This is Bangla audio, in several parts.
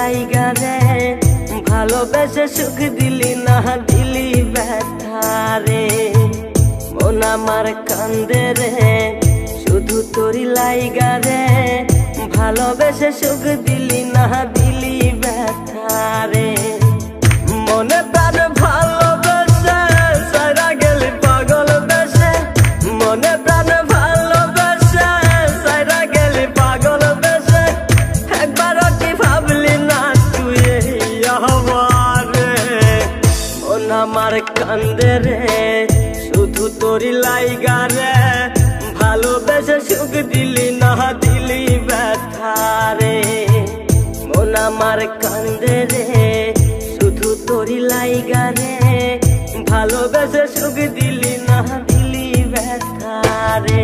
লাইগা রে ভালোবেসে সুখ দিলি না দিলি ব্যথা রে মন আমার কান্দে রে শুধু তোরি লাইগা রে ভালোবেসে সুখ দিলি না দিলি ব্যথা রে মনে প্রাণ ভালোবেসে সারা গেলি পাগল বেসে মনে প্রাণ ভালোবেসে সারা গেলি পাগল বেসে একবারও কি ভাবলি না তুই আমার মন আমার কান্দে রে শুধু তোরি লাইগা রে ভালোবেসে সুখ দিলি না দিলি ব্যথা রে মন আমার কান্দে রে শুধু তোরি লাইগা রে ভালোবেসে সুখ দিলি না দিলি ব্যথা রে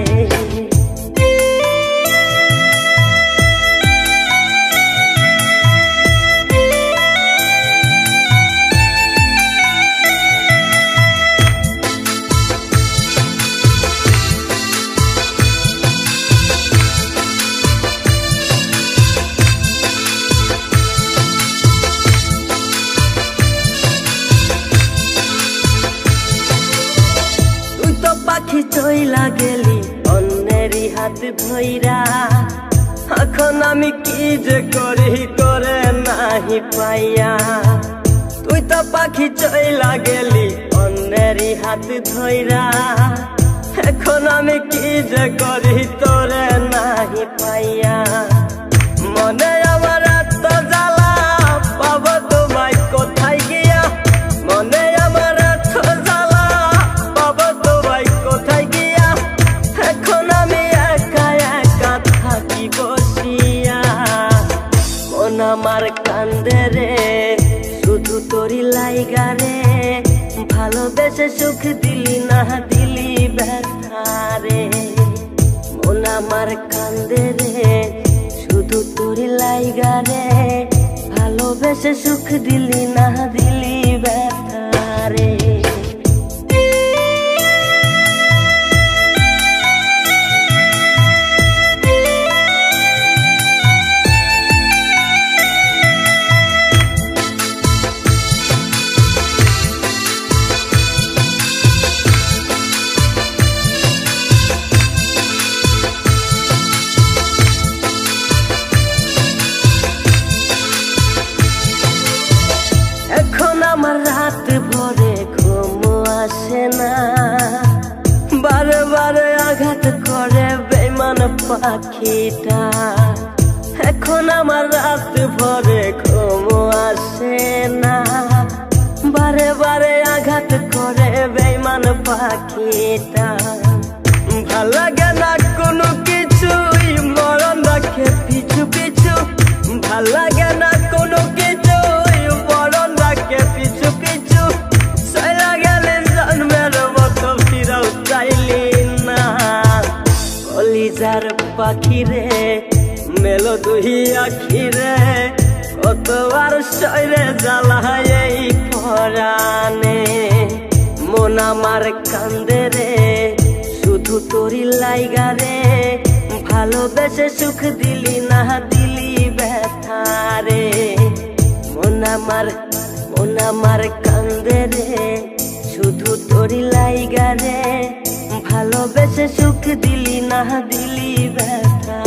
পাখি চইলা গেলি অন্যেরই হাত ধইরা এখন আমি কি যে করি করে নাহি পাইয়া তুই তো পাখি চইলা গেলি অন্যেরই হাত ধইরা এখন আমি কি যে করি তোরে নাহি পাইয়া মনে আমার এত জ্বালা পাবো তোমায় কোথায় গিয়া মনে আমার এত জ্বালা পাবো তোমায় কোথায় গিয়া এখন আমি একা একা থাকি বসিয়া মন আমার কান্দে রে শুধু তোরি লাইগা রে ভালোবেসে সুখ দিলি না দিলি ব্যথা রে মন আমার কান্দে রে শুধু তোরি লাইগা রে ভালোবেসে সুখ দিলি না দিলি ব্যথা রে আমার রাত ভরে ঘুম আসে না বারে বারে আঘাত করে বেঈমান পাখিটা এখন আমার রাত ভরে ঘুম আসে না বারে বারে আঘাত করে বেঈমান পাখিটা ভাল লাগে না কোনো কিছুই মরণ রাখে পিছু পিছু ভাল লাগে না কোনো কিছুই মরণ রাখে পিছু পিছু সারা গেলে জন্মের মতো ফিরাও চাইলি না কলিজার পাখি রে মেলো দুই আখি রে কতবার শরীরে জ্বালায় এই পরাণে মন আমার কান্দে রে শুধু তোরি লাইগা রে ভালোবেসে সুখ দিলি না দিলি ব্যথা রে মন আমার কান্দে রে শুধু তোরি লাইগা রে ভালোবেসে সুখ দিলি না দিলি ব্যথা